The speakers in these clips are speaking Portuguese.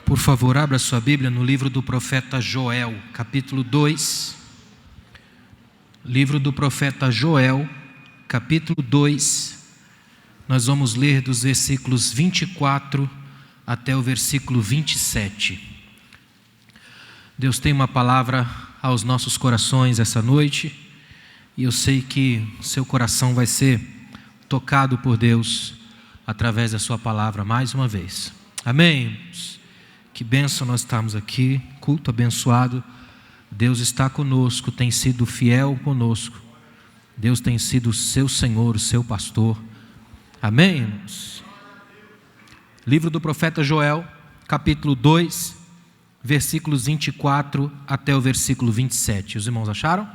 Por favor, abra sua Bíblia no livro do profeta Joel, capítulo 2. Livro do profeta Joel, capítulo 2. Nós vamos ler dos versículos 24 até o versículo 27. Deus tem uma palavra aos nossos corações essa noite, e eu sei que seu coração vai ser tocado por Deus através da sua palavra mais uma vez. Amém? Que bênção nós estamos aqui, culto abençoado. Deus está conosco, tem sido fiel conosco. Deus tem sido o seu Senhor, o seu pastor. Amém, irmãos? Livro do profeta Joel, capítulo 2, versículos 24 até o versículo 27. Os irmãos acharam?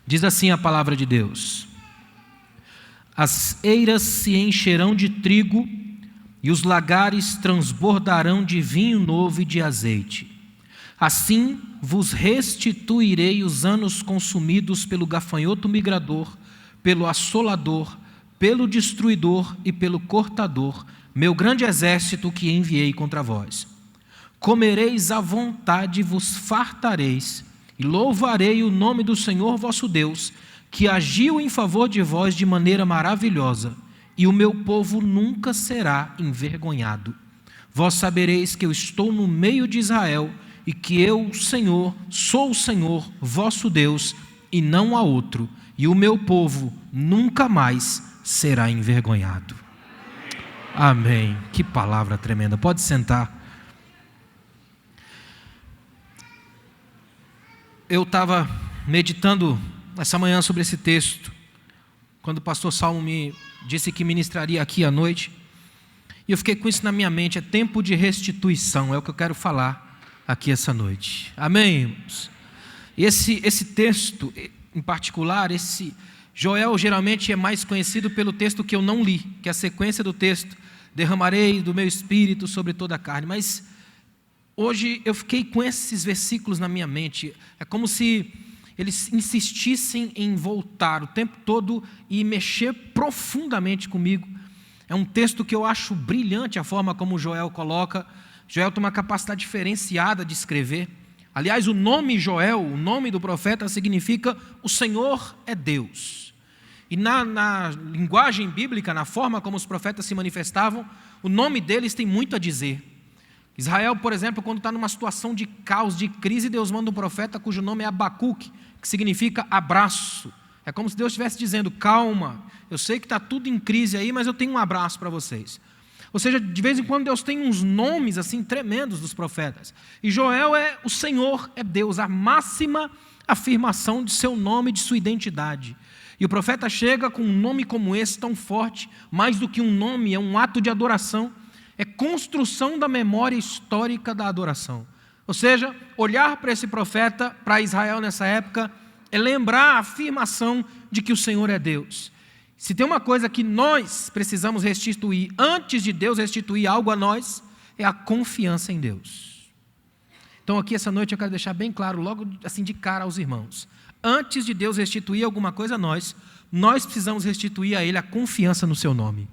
Diz assim a palavra de Deus: as eiras se encherão de trigo e os lagares transbordarão de vinho novo e de azeite. Assim vos restituirei os anos consumidos pelo gafanhoto migrador, pelo assolador, pelo destruidor e pelo cortador, meu grande exército que enviei contra vós. Comereis à vontade e vos fartareis, e louvarei o nome do Senhor vosso Deus, que agiu em favor de vós de maneira maravilhosa, e o meu povo nunca será envergonhado. Vós sabereis que eu estou no meio de Israel, e que eu, Senhor, sou o Senhor, vosso Deus, e não há outro, e o meu povo nunca mais será envergonhado. Amém. Que palavra tremenda. Pode sentar. Eu estava meditando essa manhã sobre esse texto, quando o pastor Salmo me disse que ministraria aqui à noite, e eu fiquei com isso na minha mente. É tempo de restituição, é o que eu quero falar aqui essa noite. Amém, irmãos? E esse texto em particular, esse Joel geralmente é mais conhecido pelo texto que eu não li, que é a sequência do texto: derramarei do meu espírito sobre toda a carne. Mas hoje eu fiquei com esses versículos na minha mente. É como se eles insistissem em voltar o tempo todo e mexer profundamente comigo. É um texto que eu acho brilhante a forma como Joel coloca. Joel tem uma capacidade diferenciada de escrever. Aliás, o nome Joel, o nome do profeta, significa o Senhor é Deus. E na linguagem bíblica, na forma como os profetas se manifestavam, o nome deles tem muito a dizer. Israel, por exemplo, quando está numa situação de caos, de crise, Deus manda um profeta cujo nome é Abacuque, que significa abraço. É como se Deus estivesse dizendo: calma, eu sei que está tudo em crise aí, mas eu tenho um abraço para vocês. Ou seja, de vez em quando Deus tem uns nomes assim tremendos dos profetas. E Joel é o Senhor é Deus, a máxima afirmação de seu nome, de sua identidade. E o profeta chega com um nome como esse, tão forte, mais do que um nome, é um ato de adoração. É construção da memória histórica da adoração. Ou seja, olhar para esse profeta, para Israel nessa época, é lembrar a afirmação de que o Senhor é Deus. Se tem uma coisa que nós precisamos restituir, antes de Deus restituir algo a nós, é a confiança em Deus. Então aqui essa noite eu quero deixar bem claro, logo assim de cara aos irmãos: antes de Deus restituir alguma coisa a nós precisamos restituir a Ele a confiança no seu nome.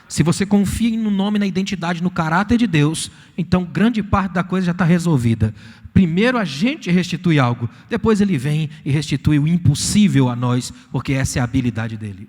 Se você confia no nome, na identidade, no caráter de Deus, então grande parte da coisa já está resolvida. Primeiro a gente restitui algo, depois Ele vem e restitui o impossível a nós, porque essa é a habilidade dEle.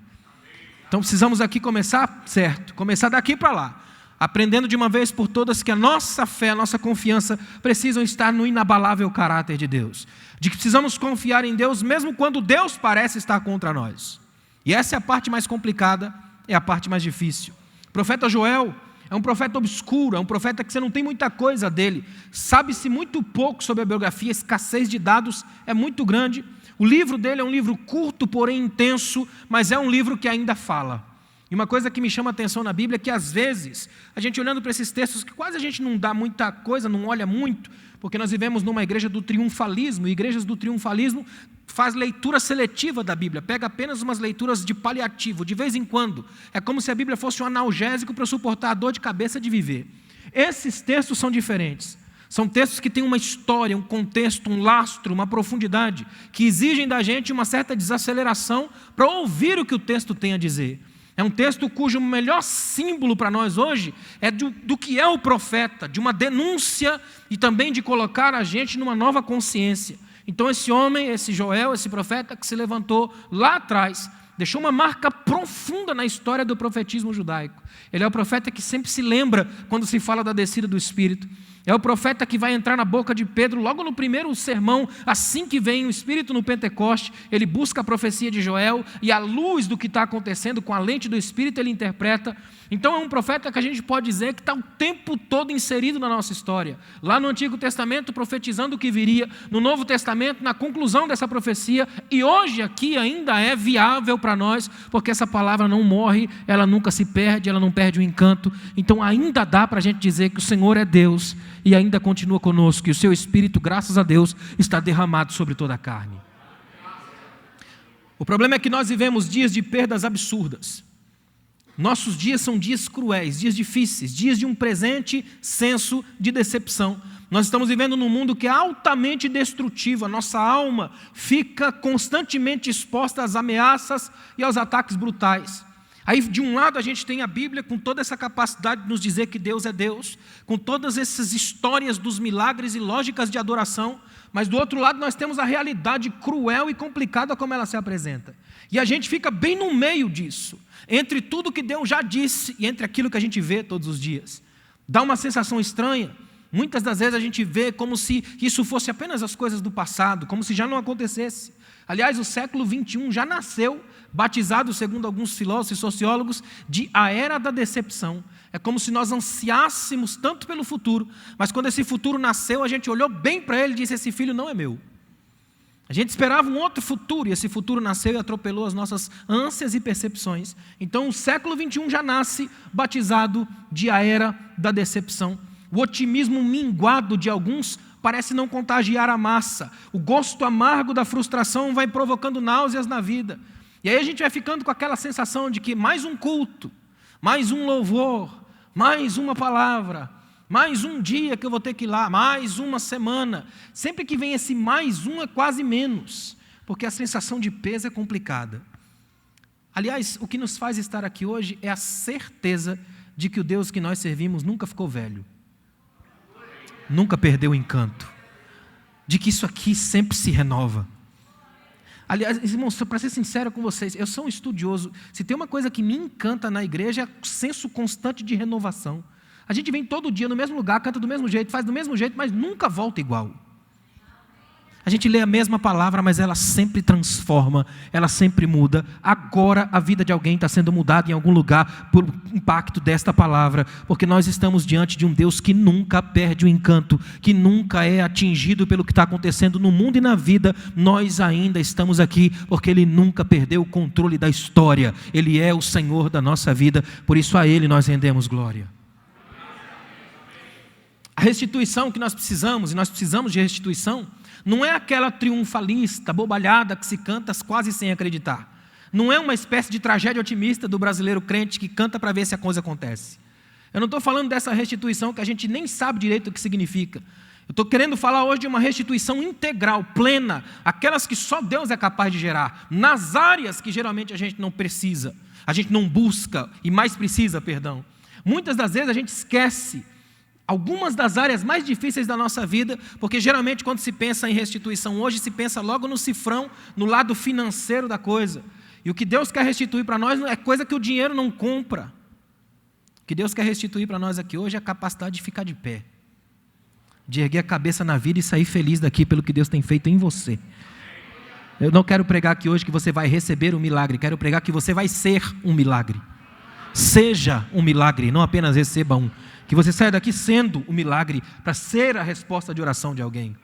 Então precisamos aqui começar certo, começar daqui para lá, aprendendo de uma vez por todas que a nossa fé, a nossa confiança precisam estar no inabalável caráter de Deus. De que precisamos confiar em Deus mesmo quando Deus parece estar contra nós. E essa é a parte mais complicada, é a parte mais difícil. O profeta Joel é um profeta obscuro, é um profeta que você não tem muita coisa dele. Sabe-se muito pouco sobre a biografia, a escassez de dados é muito grande. O livro dele é um livro curto, porém intenso, mas é um livro que ainda fala. E uma coisa que me chama a atenção na Bíblia é que às vezes, a gente olhando para esses textos, que quase a gente não dá muita coisa, não olha muito, porque nós vivemos numa igreja do triunfalismo, e igrejas do triunfalismo faz leitura seletiva da Bíblia, pega apenas umas leituras de paliativo, de vez em quando. É como se a Bíblia fosse um analgésico para suportar a dor de cabeça de viver. Esses textos são diferentes. São textos que têm uma história, um contexto, um lastro, uma profundidade, que exigem da gente uma certa desaceleração para ouvir o que o texto tem a dizer. É um texto cujo melhor símbolo para nós hoje é do que é o profeta, de uma denúncia e também de colocar a gente numa nova consciência. Então esse homem, esse Joel, esse profeta que se levantou lá atrás, deixou uma marca profunda na história do profetismo judaico. Ele é o profeta que sempre se lembra quando se fala da descida do Espírito. É o profeta que vai entrar na boca de Pedro logo no primeiro sermão, assim que vem o Espírito no Pentecoste, ele busca a profecia de Joel e à luz do que está acontecendo, com a lente do Espírito, ele interpreta. Então é um profeta que a gente pode dizer que está o tempo todo inserido na nossa história. Lá no Antigo Testamento, profetizando o que viria, no Novo Testamento, na conclusão dessa profecia, e hoje aqui ainda é viável para nós, porque essa palavra não morre, ela nunca se perde, ela não perde o encanto. Então ainda dá para a gente dizer que o Senhor é Deus e ainda continua conosco, e o seu Espírito, graças a Deus, está derramado sobre toda a carne. O problema é que nós vivemos dias de perdas absurdas. Nossos dias são dias cruéis, dias difíceis, dias de um presente senso de decepção. Nós estamos vivendo num mundo que é altamente destrutivo, a nossa alma fica constantemente exposta às ameaças e aos ataques brutais. Aí, de um lado, a gente tem a Bíblia com toda essa capacidade de nos dizer que Deus é Deus, com todas essas histórias dos milagres e lógicas de adoração, mas do outro lado nós temos a realidade cruel e complicada como ela se apresenta. E a gente fica bem no meio disso, entre tudo que Deus já disse e entre aquilo que a gente vê todos os dias. Dá uma sensação estranha. Muitas das vezes a gente vê como se isso fosse apenas as coisas do passado, como se já não acontecesse. Aliás, o século XXI já nasceu, batizado, segundo alguns filósofos e sociólogos, de a era da decepção. É como se nós ansiássemos tanto pelo futuro, mas quando esse futuro nasceu, a gente olhou bem para ele e disse: esse filho não é meu. A gente esperava um outro futuro, e esse futuro nasceu e atropelou as nossas ânsias e percepções. Então o século XXI já nasce batizado de a era da decepção. O otimismo minguado de alguns parece não contagiar a massa. O gosto amargo da frustração vai provocando náuseas na vida. E aí a gente vai ficando com aquela sensação de que mais um culto, mais um louvor, mais uma palavra, mais um dia que eu vou ter que ir lá, mais uma semana. Sempre que vem esse mais um é quase menos, porque a sensação de peso é complicada. Aliás, o que nos faz estar aqui hoje é a certeza de que o Deus que nós servimos nunca ficou velho, nunca perdeu o encanto, de que isso aqui sempre se renova. Aliás, irmãos, para ser sincero com vocês, eu sou um estudioso. Se tem uma coisa que me encanta na igreja é o senso constante de renovação. A gente vem todo dia no mesmo lugar, canta do mesmo jeito, faz do mesmo jeito, mas nunca volta igual. A gente lê a mesma palavra, mas ela sempre transforma, ela sempre muda. Agora a vida de alguém está sendo mudada em algum lugar por impacto desta palavra, porque nós estamos diante de um Deus que nunca perde o encanto, que nunca é atingido pelo que está acontecendo no mundo e na vida. Nós ainda estamos aqui porque Ele nunca perdeu o controle da história. Ele é o Senhor da nossa vida, por isso a Ele nós rendemos glória. A restituição que nós precisamos, e nós precisamos de restituição, não é aquela triunfalista, bobalhada que se canta quase sem acreditar. Não é uma espécie de tragédia otimista do brasileiro crente que canta para ver se a coisa acontece. Eu não estou falando dessa restituição que a gente nem sabe direito o que significa. Eu estou querendo falar hoje de uma restituição integral, plena, aquelas que só Deus é capaz de gerar, nas áreas que geralmente a gente não precisa, a gente não busca e mais precisa, perdão. Muitas das vezes a gente esquece algumas das áreas mais difíceis da nossa vida, porque geralmente quando se pensa em restituição hoje, se pensa logo no cifrão, no lado financeiro da coisa. E o que Deus quer restituir para nós é coisa que o dinheiro não compra. O que Deus quer restituir para nós aqui hoje é a capacidade de ficar de pé, de erguer a cabeça na vida e sair feliz daqui pelo que Deus tem feito em você. Eu não quero pregar aqui hoje que você vai receber um milagre, quero pregar que você vai ser um milagre. Seja um milagre, não apenas receba um. Que você saia daqui sendo um milagre, para ser a resposta de oração de alguém.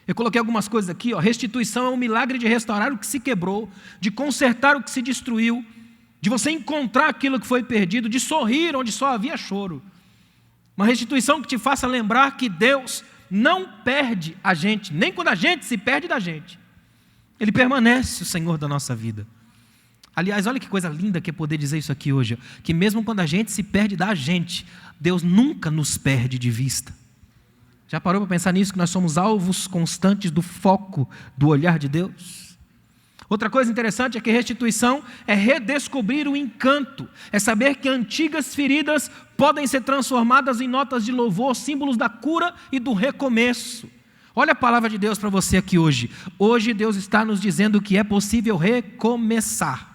Eu coloquei algumas coisas aqui, restituição é um milagre de restaurar o que se quebrou, de consertar o que se destruiu, de você encontrar aquilo que foi perdido, de sorrir onde só havia choro. Uma restituição que te faça lembrar que Deus não perde a gente, nem quando a gente se perde da gente. Ele permanece o Senhor da nossa vida. Aliás, olha que coisa linda que é poder dizer isso aqui hoje, que mesmo quando a gente se perde da gente, Deus nunca nos perde de vista. Já parou para pensar nisso, que nós somos alvos constantes do foco do olhar de Deus? Outra coisa interessante é que restituição é redescobrir o encanto, é saber que antigas feridas podem ser transformadas em notas de louvor, símbolos da cura e do recomeço. Olha a palavra de Deus para você aqui hoje. Hoje Deus está nos dizendo que é possível recomeçar.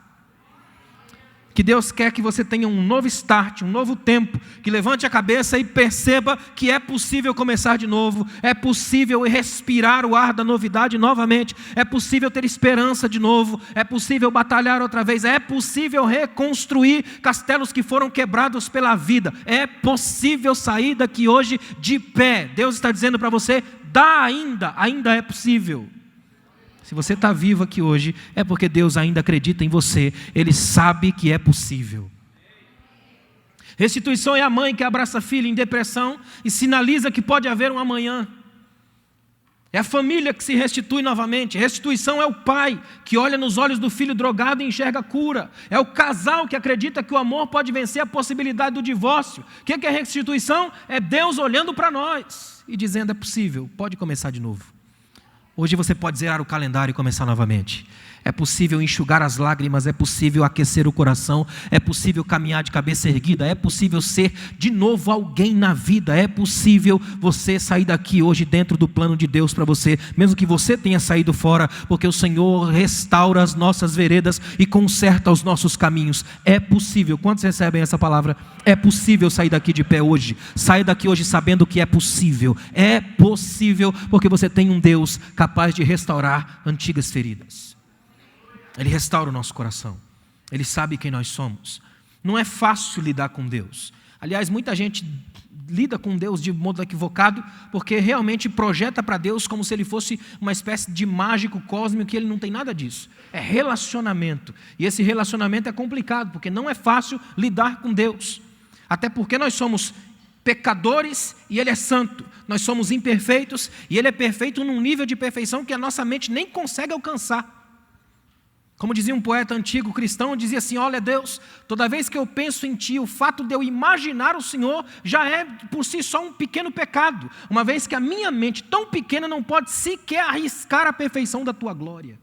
Que Deus quer que você tenha um novo start, um novo tempo, que levante a cabeça e perceba que é possível começar de novo, é possível respirar o ar da novidade novamente, é possível ter esperança de novo, é possível batalhar outra vez, é possível reconstruir castelos que foram quebrados pela vida, é possível sair daqui hoje de pé. Deus está dizendo para você, dá ainda é possível. Se você está vivo aqui hoje, é porque Deus ainda acredita em você. Ele sabe que é possível. Restituição é a mãe que abraça a filha em depressão e sinaliza que pode haver um amanhã. É a família que se restitui novamente. Restituição é o pai que olha nos olhos do filho drogado e enxerga cura. É o casal que acredita que o amor pode vencer a possibilidade do divórcio. O que é restituição? É Deus olhando para nós e dizendo, é possível, pode começar de novo. Hoje você pode zerar o calendário e começar novamente. É possível enxugar as lágrimas, é possível aquecer o coração, é possível caminhar de cabeça erguida, é possível ser de novo alguém na vida, é possível você sair daqui hoje dentro do plano de Deus para você, mesmo que você tenha saído fora, porque o Senhor restaura as nossas veredas e conserta os nossos caminhos. É possível. Quantos recebem essa palavra? É possível sair daqui de pé hoje. Sair daqui hoje sabendo que é possível. É possível porque você tem um Deus capaz de restaurar antigas feridas. Ele restaura o nosso coração. Ele sabe quem nós somos. Não é fácil lidar com Deus. Aliás, muita gente lida com Deus de modo equivocado, porque realmente projeta para Deus como se Ele fosse uma espécie de mágico cósmico, que Ele não tem nada disso. É relacionamento. E esse relacionamento é complicado, porque não é fácil lidar com Deus. Até porque nós somos pecadores e Ele é santo. Nós somos imperfeitos e Ele é perfeito num nível de perfeição que a nossa mente nem consegue alcançar. Como dizia um poeta antigo cristão, dizia assim, olha Deus, toda vez que eu penso em Ti, o fato de eu imaginar o Senhor já é por si só um pequeno pecado, uma vez que a minha mente tão pequena não pode sequer arriscar a perfeição da Tua glória.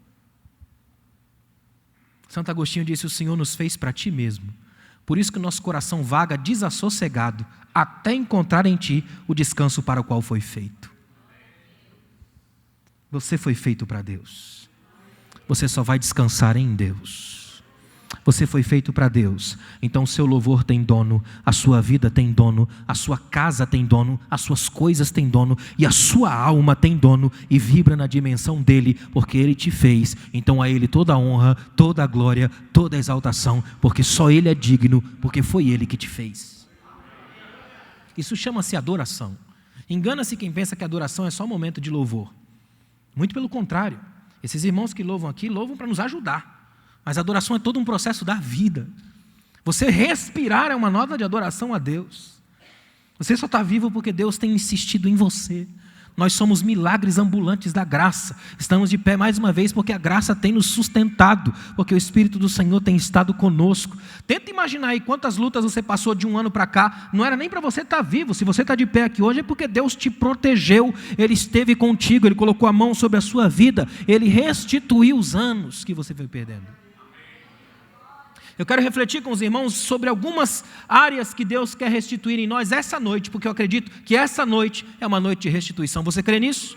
Santo Agostinho disse, o Senhor nos fez para Ti mesmo, por isso que o nosso coração vaga desassossegado, até encontrar em Ti o descanso para o qual foi feito. Você foi feito para Deus. Você só vai descansar em Deus. Você foi feito para Deus. Então o seu louvor tem dono, a sua vida tem dono, a sua casa tem dono, as suas coisas têm dono e a sua alma tem dono e vibra na dimensão dele, porque ele te fez. Então a ele toda a honra, toda a glória, toda a exaltação, porque só ele é digno, porque foi ele que te fez. Isso chama-se adoração. Engana-se quem pensa que adoração é só um momento de louvor. Muito pelo contrário. Esses irmãos que louvam aqui, louvam para nos ajudar. Mas a adoração é todo um processo da vida. Você respirar é uma nota de adoração a Deus. Você só está vivo porque Deus tem insistido em você. Nós somos milagres ambulantes da graça. Estamos de pé mais uma vez porque a graça tem nos sustentado, porque o Espírito do Senhor tem estado conosco. Tenta imaginar aí quantas lutas você passou de um ano para cá. Não era nem para você estar vivo. Se você está de pé aqui hoje é porque Deus te protegeu. Ele esteve contigo, Ele colocou a mão sobre a sua vida. Ele restituiu os anos que você foi perdendo. Eu quero refletir com os irmãos sobre algumas áreas que Deus quer restituir em nós essa noite, porque eu acredito que essa noite é uma noite de restituição. Você crê nisso?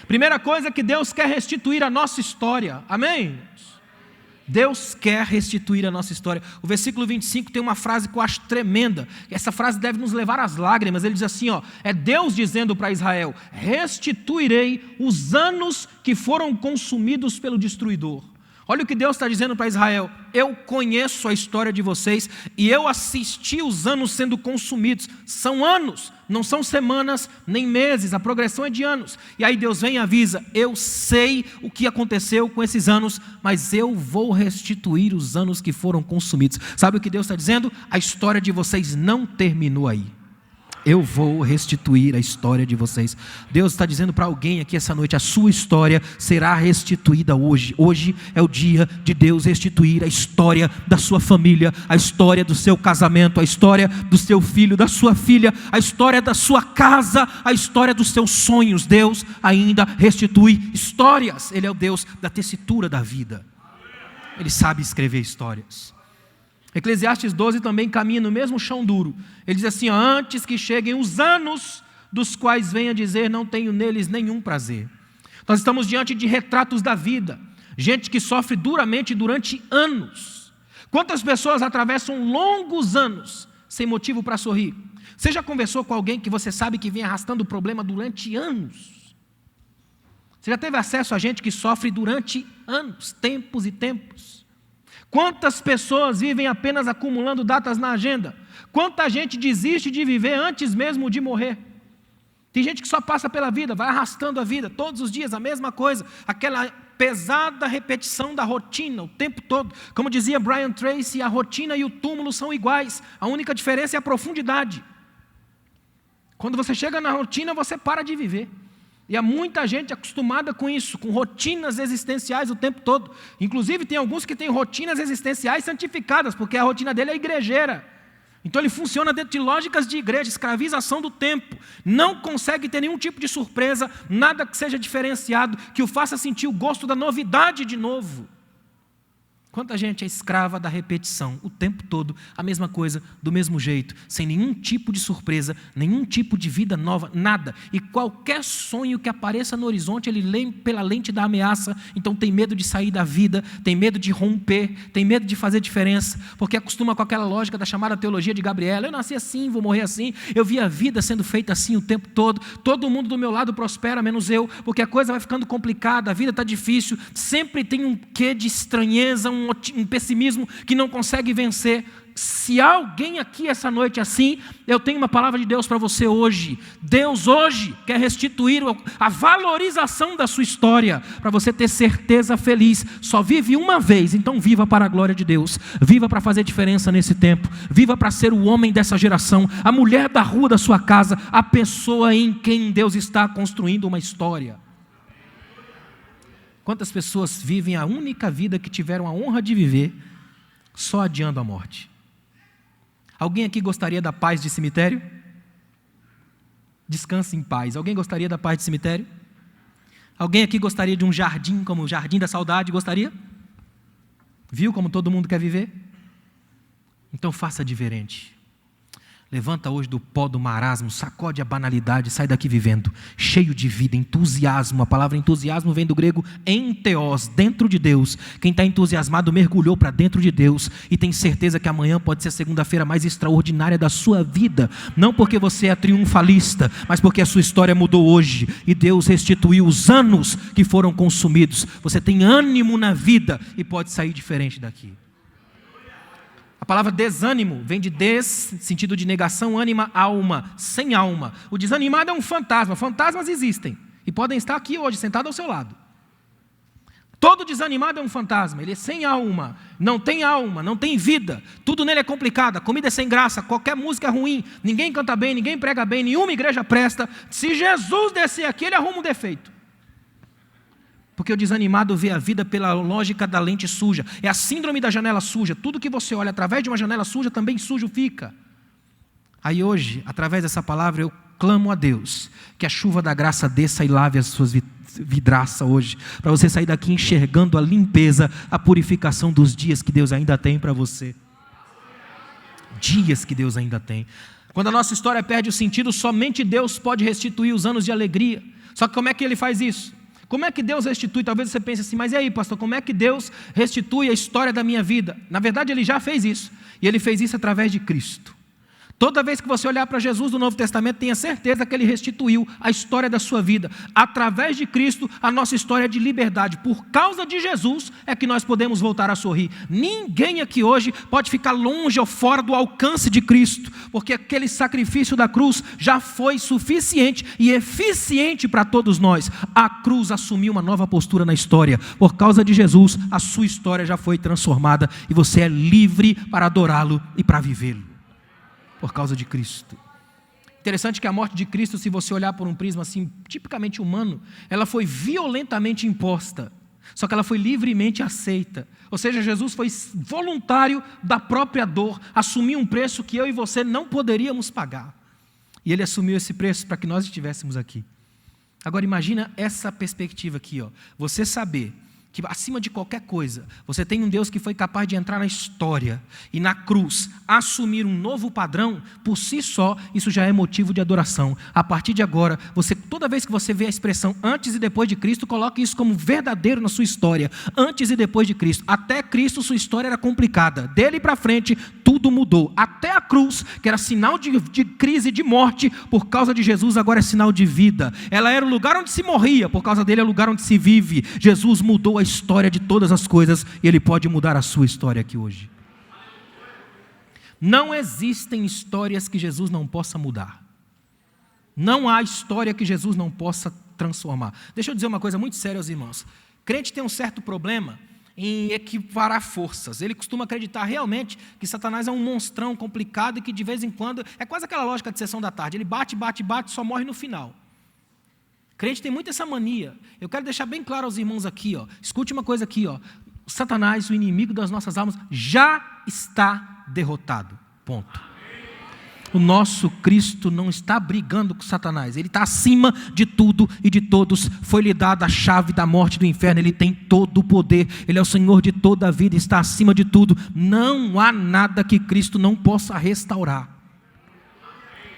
Primeira coisa é que Deus quer restituir a nossa história. Amém? Deus quer restituir a nossa história. O versículo 25 tem uma frase que eu acho tremenda. Essa frase deve nos levar às lágrimas. Ele diz assim, é Deus dizendo para Israel, restituirei os anos que foram consumidos pelo destruidor. Olha o que Deus está dizendo para Israel, eu conheço a história de vocês e eu assisti os anos sendo consumidos, são anos, não são semanas nem meses, a progressão é de anos. E aí Deus vem e avisa, eu sei o que aconteceu com esses anos, mas eu vou restituir os anos que foram consumidos. Sabe o que Deus está dizendo? A história de vocês não terminou aí. Eu vou restituir a história de vocês. Deus está dizendo para alguém aqui essa noite: a sua história será restituída hoje. Hoje é o dia de Deus restituir a história da sua família, a história do seu casamento, a história do seu filho, da sua filha, a história da sua casa, a história dos seus sonhos. Deus ainda restitui histórias. Ele é o Deus da tessitura da vida. Ele sabe escrever histórias. Eclesiastes 12 também caminha no mesmo chão duro. Ele diz assim: antes que cheguem os anos dos quais venha dizer, não tenho neles nenhum prazer. Nós estamos diante de retratos da vida, gente que sofre duramente durante anos. Quantas pessoas atravessam longos anos sem motivo para sorrir? Você já conversou com alguém que você sabe que vem arrastando o problema durante anos? Você já teve acesso a gente que sofre durante anos, tempos e tempos? Quantas pessoas vivem apenas acumulando datas na agenda? Quanta gente desiste de viver antes mesmo de morrer? Tem gente que só passa pela vida, vai arrastando a vida, todos os dias a mesma coisa, aquela pesada repetição da rotina o tempo todo. Como dizia Brian Tracy, a rotina e o túmulo são iguais, a única diferença é a profundidade. Quando você chega na rotina, você para de viver. E há muita gente acostumada com isso, com rotinas existenciais o tempo todo. Inclusive tem alguns que têm rotinas existenciais santificadas, porque a rotina dele é igrejeira. Então ele funciona dentro de lógicas de igreja, escravização do tempo. Não consegue ter nenhum tipo de surpresa, nada que seja diferenciado, que o faça sentir o gosto da novidade de novo. Quanta gente é escrava da repetição, o tempo todo, a mesma coisa, do mesmo jeito, sem nenhum tipo de surpresa, nenhum tipo de vida nova, nada. E qualquer sonho que apareça no horizonte, ele lê pela lente da ameaça, então tem medo de sair da vida, tem medo de romper, tem medo de fazer diferença, porque acostuma com aquela lógica da chamada teologia de Gabriela: eu nasci assim, vou morrer assim, eu vi a vida sendo feita assim o tempo todo mundo do meu lado prospera, menos eu, porque a coisa vai ficando complicada, a vida está difícil, sempre tem um quê de estranheza, um pessimismo que não consegue vencer. Se há alguém aqui essa noite assim, eu tenho uma palavra de Deus para você hoje. Deus hoje quer restituir a valorização da sua história, para você ter certeza feliz. Só vive uma vez, então viva para a glória de Deus, viva para fazer diferença nesse tempo, viva para ser o homem dessa geração, a mulher da rua da sua casa, a pessoa em quem Deus está construindo uma história. Quantas pessoas vivem a única vida que tiveram a honra de viver, só adiando a morte? Alguém aqui gostaria da paz de cemitério? Descanse em paz. Alguém gostaria da paz de cemitério? Alguém aqui gostaria de um jardim como o Jardim da Saudade? Gostaria? Viu como todo mundo quer viver? Então faça diferente. Levanta hoje do pó do marasmo, sacode a banalidade, sai daqui vivendo, cheio de vida, entusiasmo. A palavra entusiasmo vem do grego enteos, dentro de Deus. Quem está entusiasmado mergulhou para dentro de Deus e tem certeza que amanhã pode ser a segunda-feira mais extraordinária da sua vida. Não porque você é triunfalista, mas porque a sua história mudou hoje e Deus restituiu os anos que foram consumidos. Você tem ânimo na vida e pode sair diferente daqui. A palavra desânimo vem de sentido de negação, ânima, alma, sem alma. O desanimado é um fantasma. Fantasmas existem e podem estar aqui hoje, sentado ao seu lado. Todo desanimado é um fantasma, ele é sem alma, não tem vida. Tudo nele é complicado, a comida é sem graça, qualquer música é ruim, ninguém canta bem, ninguém prega bem, nenhuma igreja presta. Se Jesus descer aqui, ele arruma um defeito. Porque o desanimado vê a vida pela lógica da lente suja. É a síndrome da janela suja. Tudo que você olha através de uma janela suja, também sujo fica. Aí hoje, através dessa palavra, eu clamo a Deus que a chuva da graça desça e lave as suas vidraças hoje. Para você sair daqui enxergando a limpeza, a purificação dos dias que Deus ainda tem para você. Dias que Deus ainda tem. Quando a nossa história perde o sentido, somente Deus pode restituir os anos de alegria. Só que como é que Ele faz isso? Como é que Deus restitui? Talvez você pense assim: mas e aí, pastor, como é que Deus restitui a história da minha vida? Na verdade, Ele já fez isso. E Ele fez isso através de Cristo. Toda vez que você olhar para Jesus do Novo Testamento, tenha certeza que Ele restituiu a história da sua vida. Através de Cristo, a nossa história é de liberdade. Por causa de Jesus é que nós podemos voltar a sorrir. Ninguém aqui hoje pode ficar longe ou fora do alcance de Cristo, porque aquele sacrifício da cruz já foi suficiente e eficiente para todos nós. A cruz assumiu uma nova postura na história. Por causa de Jesus, a sua história já foi transformada e você é livre para adorá-lo e para vivê-lo. Por causa de Cristo. Interessante que a morte de Cristo, se você olhar por um prisma assim, tipicamente humano, ela foi violentamente imposta, só que ela foi livremente aceita. Ou seja, Jesus foi voluntário da própria dor, assumiu um preço que eu e você não poderíamos pagar. E Ele assumiu esse preço para que nós estivéssemos aqui. Agora imagina essa perspectiva aqui, ó. Você saber que acima de qualquer coisa, você tem um Deus que foi capaz de entrar na história e na cruz, assumir um novo padrão, por si só, isso já é motivo de adoração. A partir de agora, toda vez que você vê a expressão antes e depois de Cristo, coloque isso como verdadeiro na sua história, antes e depois de Cristo. Até Cristo, sua história era complicada, dele para frente, tudo mudou. Até a cruz, que era sinal de crise, de morte, por causa de Jesus, agora é sinal de vida. Ela era o lugar onde se morria, por causa dele é o lugar onde se vive. Jesus mudou a história de todas as coisas, e Ele pode mudar a sua história aqui hoje. Não existem histórias que Jesus não possa mudar. Não há história que Jesus não possa transformar. Deixa eu dizer uma coisa muito séria aos irmãos. Crente tem um certo problema em equiparar forças. Ele costuma acreditar realmente que Satanás é um monstrão complicado e que de vez em quando, é quase aquela lógica de sessão da tarde, ele bate, só morre no final. Crente tem muito essa mania. Eu quero deixar bem claro aos irmãos aqui, ó. Escute uma coisa aqui, ó. Satanás, o inimigo das nossas almas, já está derrotado. Ponto. O nosso Cristo não está brigando com Satanás. Ele está acima de tudo e de todos. Foi-lhe dada a chave da morte e do inferno. Ele tem todo o poder. Ele é o Senhor de toda a vida. Está acima de tudo. Não há nada que Cristo não possa restaurar.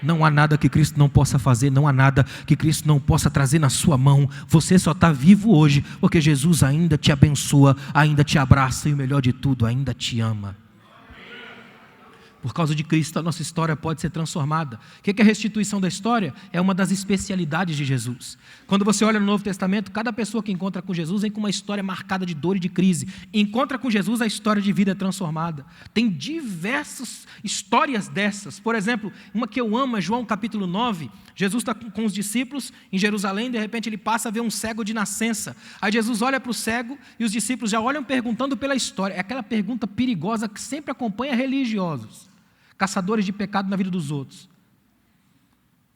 Não há nada que Cristo não possa fazer, não há nada que Cristo não possa trazer na sua mão. Você só está vivo hoje porque Jesus ainda te abençoa, ainda te abraça e o melhor de tudo, ainda te ama. Por causa de Cristo, a nossa história pode ser transformada. O que é a restituição da história? É uma das especialidades de Jesus. Quando você olha no Novo Testamento, cada pessoa que encontra com Jesus vem com uma história marcada de dor e de crise. Encontra com Jesus, a história de vida é transformada. Tem diversas histórias dessas. Por exemplo, uma que eu amo é João capítulo 9. Jesus está com os discípulos em Jerusalém, de repente ele passa a ver um cego de nascença. Aí Jesus olha para o cego e os discípulos já olham perguntando pela história. É aquela pergunta perigosa que sempre acompanha religiosos, caçadores de pecado na vida dos outros.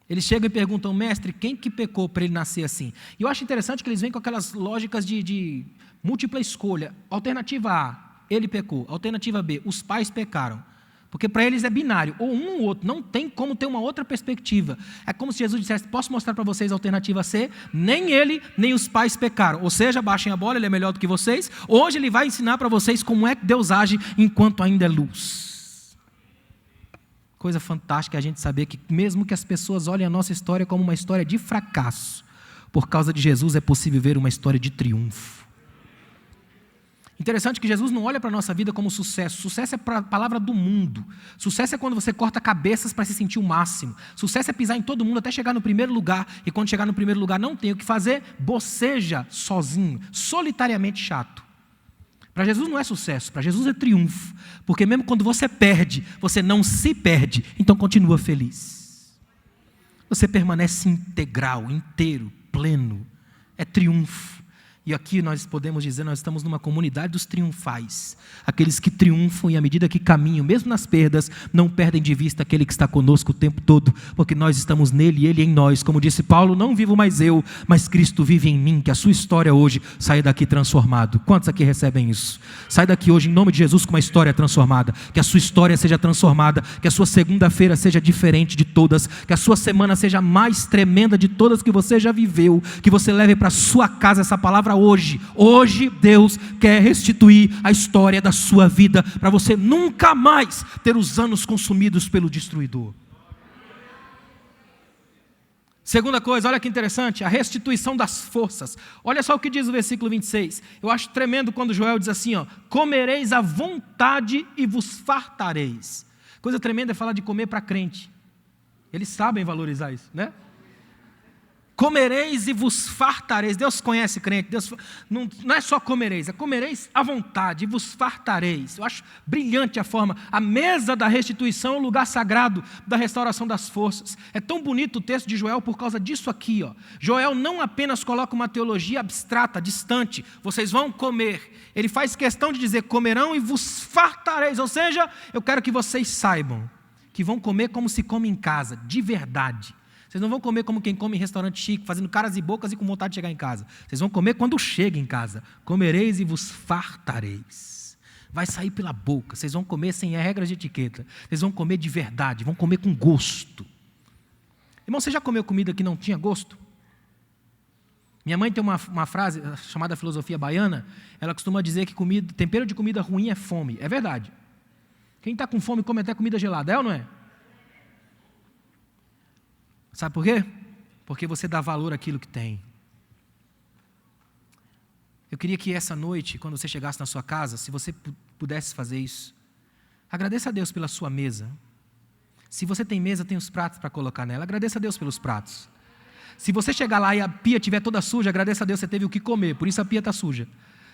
Eles chegam e perguntam: mestre, quem que pecou para ele nascer assim? E eu acho interessante que eles vêm com aquelas lógicas de múltipla escolha. Alternativa A, ele pecou. Alternativa B, os pais pecaram. Porque para eles é binário, ou um ou outro, não tem como ter uma outra perspectiva. É como se Jesus dissesse: posso mostrar para vocês a alternativa C? Nem ele, nem os pais pecaram. Ou seja, baixem a bola, ele é melhor do que vocês. Hoje ele vai ensinar para vocês como é que Deus age enquanto ainda é luz. Coisa fantástica a gente saber que mesmo que as pessoas olhem a nossa história como uma história de fracasso, por causa de Jesus é possível ver uma história de triunfo. Interessante que Jesus não olha para a nossa vida como sucesso. Sucesso é a palavra do mundo. Sucesso é quando você corta cabeças para se sentir o máximo. Sucesso é pisar em todo mundo até chegar no primeiro lugar. E quando chegar no primeiro lugar não tem o que fazer, boceja sozinho, solitariamente chato. Para Jesus não é sucesso, para Jesus é triunfo. Porque mesmo quando você perde, você não se perde, então continua feliz. Você permanece integral, inteiro, pleno. É triunfo. E aqui nós podemos dizer, nós estamos numa comunidade dos triunfais. Aqueles que triunfam e à medida que caminham, mesmo nas perdas, não perdem de vista aquele que está conosco o tempo todo, porque nós estamos nele e ele em nós. Como disse Paulo, não vivo mais eu, mas Cristo vive em mim. Que a sua história hoje saia daqui transformado. Quantos aqui recebem isso? Sai daqui hoje em nome de Jesus com uma história transformada. Que a sua história seja transformada, que a sua segunda-feira seja diferente de todas, que a sua semana seja mais tremenda de todas que você já viveu, que você leve para sua casa essa palavra hoje. Hoje Deus quer restituir a história da sua vida, para você nunca mais ter os anos consumidos pelo destruidor. Segunda coisa, olha que interessante, a restituição das forças. Olha só o que diz o versículo 26. Eu acho tremendo quando Joel diz assim, ó: comereis à vontade e vos fartareis. Coisa tremenda é falar de comer para crente. Eles sabem valorizar isso, né? Comereis e vos fartareis. Deus conhece crente. Deus não é só comereis, é comereis à vontade e vos fartareis. Eu acho brilhante a forma. A mesa da restituição é o lugar sagrado da restauração das forças. É tão bonito o texto de Joel por causa disso aqui, ó. Joel não apenas coloca uma teologia abstrata, distante. Vocês vão comer. Ele faz questão de dizer: comerão e vos fartareis. Ou seja, eu quero que vocês saibam que vão comer como se come em casa, de verdade. Vocês não vão comer como quem come em restaurante chique, fazendo caras e bocas e com vontade de chegar em casa. Vocês vão comer quando chega em casa. Comereis e vos fartareis. Vai sair pela boca. Vocês vão comer sem regras de etiqueta. Vocês vão comer de verdade, vão comer com gosto. Irmão, você já comeu comida que não tinha gosto? Minha mãe tem uma frase chamada filosofia baiana. Ela costuma dizer que tempero de comida ruim é fome. É verdade. Quem está com fome come até comida gelada, é ou não é? Sabe por quê? Porque você dá valor àquilo que tem. Eu queria que essa noite, quando você chegasse na sua casa, se você pudesse fazer isso, agradeça a Deus pela sua mesa. Se você tem mesa, tem os pratos para colocar nela. Agradeça a Deus pelos pratos. Se você chegar lá e a pia estiver toda suja, agradeça a Deus que você teve o que comer, por isso a pia está suja.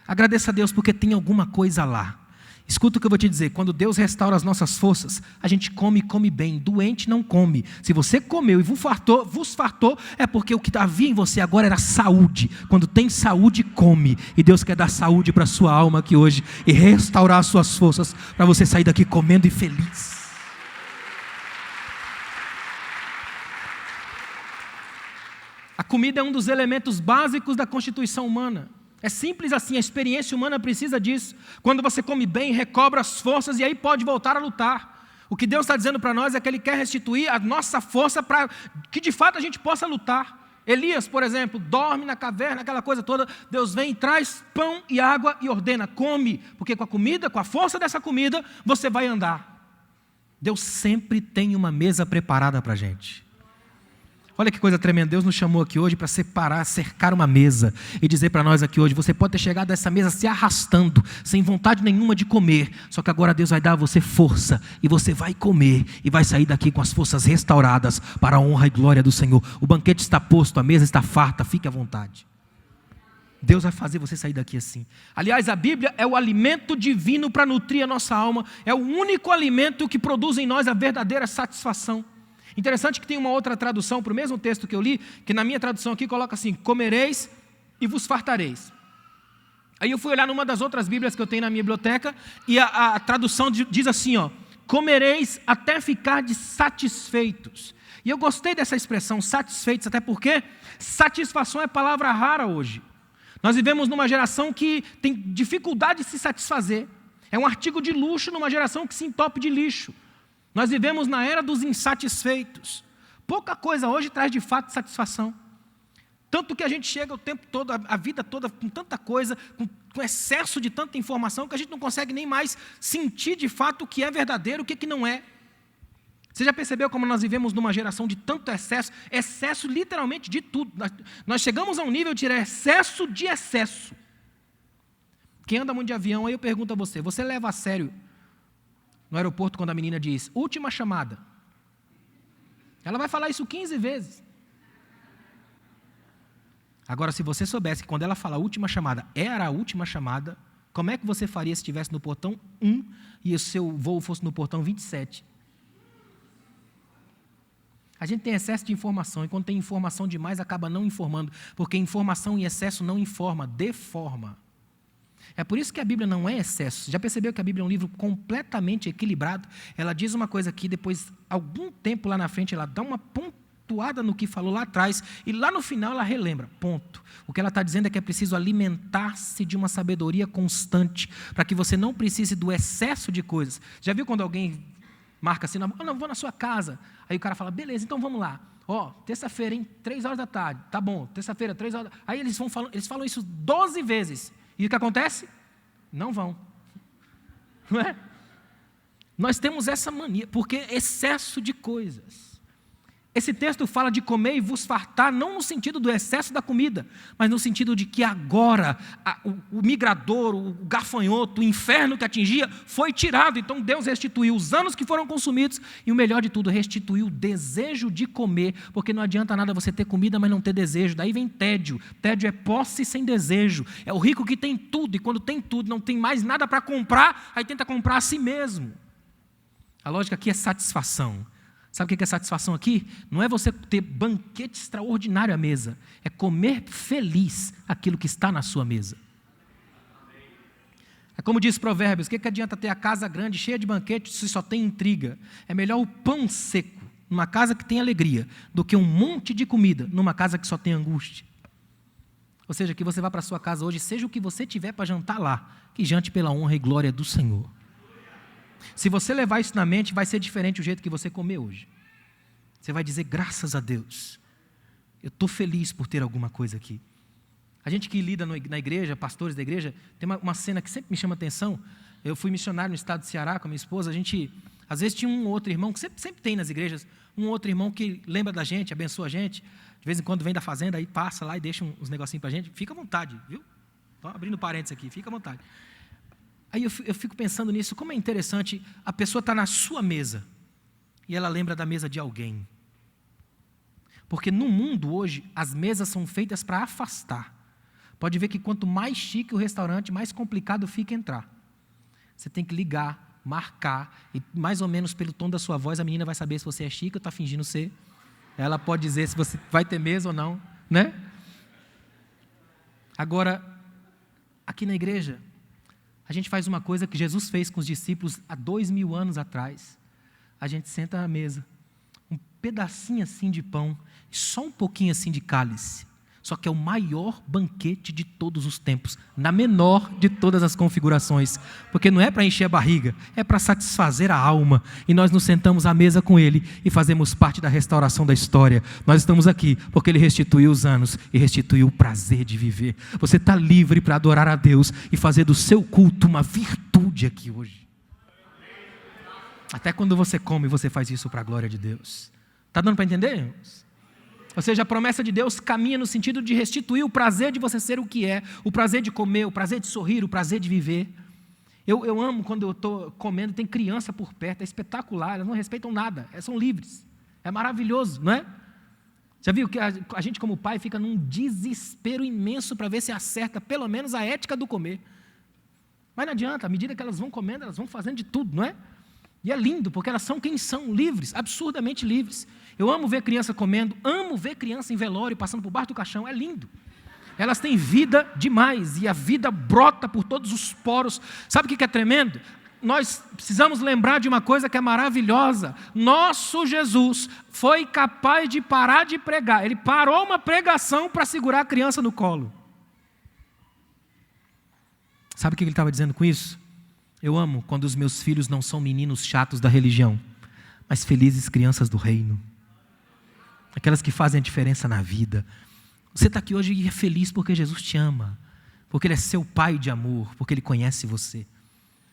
Agradeça a Deus porque tem alguma coisa lá. Escuta o que eu vou te dizer, quando Deus restaura as nossas forças, a gente come bem, doente não come. Se você comeu e vos fartou, é porque o que havia em você agora era saúde. Quando tem saúde, come. E Deus quer dar saúde para a sua alma aqui hoje e restaurar as suas forças para você sair daqui comendo e feliz. A comida é um dos elementos básicos da constituição humana. É simples assim, a experiência humana precisa disso. Quando você come bem, recobra as forças e aí pode voltar a lutar. O que Deus está dizendo para nós é que Ele quer restituir a nossa força para que de fato a gente possa lutar. Elias, por exemplo, dorme na caverna, aquela coisa toda. Deus vem, traz pão e água e ordena, come. Porque com a comida, com a força dessa comida, você vai andar. Deus sempre tem uma mesa preparada para a gente. Olha que coisa tremenda, Deus nos chamou aqui hoje para cercar uma mesa e dizer para nós aqui hoje, você pode ter chegado a essa mesa se arrastando, sem vontade nenhuma de comer, só que agora Deus vai dar a você força e você vai comer e vai sair daqui com as forças restauradas para a honra e glória do Senhor. O banquete está posto, a mesa está farta, fique à vontade. Deus vai fazer você sair daqui assim. Aliás, a Bíblia é o alimento divino para nutrir a nossa alma, é o único alimento que produz em nós a verdadeira satisfação. Interessante que tem uma outra tradução para o mesmo texto que eu li, que na minha tradução aqui coloca assim, comereis e vos fartareis. Aí eu fui olhar numa das outras Bíblias que eu tenho na minha biblioteca, e a tradução diz assim, comereis até ficardes satisfeitos. E eu gostei dessa expressão, satisfeitos, até porque satisfação é palavra rara hoje. Nós vivemos numa geração que tem dificuldade de se satisfazer. É um artigo de luxo numa geração que se entope de lixo. Nós vivemos na era dos insatisfeitos. Pouca coisa hoje traz de fato satisfação. Tanto que a gente chega o tempo todo, a vida toda, com tanta coisa, com excesso de tanta informação, que a gente não consegue nem mais sentir de fato o que é verdadeiro, o que não é. Você já percebeu como nós vivemos numa geração de tanto excesso? Excesso literalmente de tudo. Nós chegamos a um nível de excesso de excesso. Quem anda muito de avião, aí eu pergunto a você, você leva a sério no aeroporto quando a menina diz, última chamada? Ela vai falar isso 15 vezes. Agora, se você soubesse que quando ela fala última chamada, era a última chamada, como é que você faria se estivesse no portão 1 e o seu voo fosse no portão 27? A gente tem excesso de informação, e quando tem informação demais, acaba não informando, porque informação em excesso não informa, deforma. É por isso que a Bíblia não é excesso. Já percebeu que a Bíblia é um livro completamente equilibrado? Ela diz uma coisa aqui, depois, algum tempo lá na frente, ela dá uma pontuada no que falou lá atrás, e lá no final ela relembra, ponto. O que ela está dizendo é que é preciso alimentar-se de uma sabedoria constante, para que você não precise do excesso de coisas. Já viu quando alguém marca assim, não, vou na sua casa, aí o cara fala, beleza, então vamos lá. Terça-feira, 3 horas da tarde, tá bom, terça-feira, 3 horas, aí eles falam isso 12 vezes. E o que acontece? Não vão. Não é? Nós temos essa mania, porque excesso de coisas. Esse texto fala de comer e vos fartar, não no sentido do excesso da comida, mas no sentido de que agora o migrador, o gafanhoto, o inferno que atingia, foi tirado. Então Deus restituiu os anos que foram consumidos e o melhor de tudo, restituiu o desejo de comer, porque não adianta nada você ter comida, mas não ter desejo. Daí vem tédio. Tédio é posse sem desejo. É o rico que tem tudo e quando tem tudo, não tem mais nada para comprar, aí tenta comprar a si mesmo. A lógica aqui é satisfação. Sabe o que é satisfação aqui? Não é você ter banquete extraordinário à mesa. É comer feliz aquilo que está na sua mesa. É como diz Provérbios, o que adianta ter a casa grande, cheia de banquetes, se só tem intriga? É melhor o pão seco, numa casa que tem alegria, do que um monte de comida, numa casa que só tem angústia. Ou seja, que você vá para a sua casa hoje, seja o que você tiver para jantar lá, que jante pela honra e glória do Senhor. Se você levar isso na mente, vai ser diferente o jeito que você comer hoje. Você vai dizer, graças a Deus, eu estou feliz por ter alguma coisa aqui. A gente que lida na igreja, pastores da igreja, tem uma cena que sempre me chama atenção. Eu fui missionário no estado do Ceará com a minha esposa, a gente, às vezes tinha um outro irmão, que sempre tem nas igrejas, um outro irmão que lembra da gente, abençoa a gente, de vez em quando vem da fazenda, aí passa lá e deixa uns negocinhos para a gente, fica à vontade, viu? Estou abrindo parênteses aqui, fica à vontade. Aí eu fico pensando nisso, como é interessante, a pessoa está na sua mesa, e ela lembra da mesa de alguém. Porque no mundo hoje, as mesas são feitas para afastar. Pode ver que quanto mais chique o restaurante, mais complicado fica entrar. Você tem que ligar, marcar, e mais ou menos pelo tom da sua voz, a menina vai saber se você é chique ou está fingindo ser. Ela pode dizer se você vai ter mesa ou não, né? Agora, aqui na igreja, a gente faz uma coisa que Jesus fez com os discípulos há 2000 anos atrás. A gente senta à mesa, um pedacinho assim de pão, e só um pouquinho assim de cálice. Só que é o maior banquete de todos os tempos, na menor de todas as configurações, porque não é para encher a barriga, é para satisfazer a alma, e nós nos sentamos à mesa com Ele e fazemos parte da restauração da história. Nós estamos aqui porque Ele restituiu os anos e restituiu o prazer de viver. Você está livre para adorar a Deus e fazer do seu culto uma virtude aqui hoje. Até quando você come, você faz isso para a glória de Deus. Está dando para entender, irmãos? Ou seja, a promessa de Deus caminha no sentido de restituir o prazer de você ser o que é, o prazer de comer, o prazer de sorrir, o prazer de viver. Eu amo quando eu estou comendo, tem criança por perto, é espetacular, elas não respeitam nada, são livres, é maravilhoso, não é? Já viu que a gente como pai fica num desespero imenso para ver se acerta pelo menos a ética do comer. Mas não adianta, à medida que elas vão comendo, elas vão fazendo de tudo, não é? E é lindo, porque elas são quem são, livres, absurdamente livres. Eu amo ver criança comendo, amo ver criança em velório, passando por baixo do caixão, é lindo. Elas têm vida demais, e a vida brota por todos os poros. Sabe o que é tremendo? Nós precisamos lembrar de uma coisa que é maravilhosa. Nosso Jesus foi capaz de parar de pregar. Ele parou uma pregação para segurar a criança no colo. Sabe o que ele estava dizendo com isso? Eu amo quando os meus filhos não são meninos chatos da religião, mas felizes crianças do reino. Aquelas que fazem a diferença na vida. Você está aqui hoje e é feliz porque Jesus te ama, porque Ele é seu Pai de amor, porque Ele conhece você.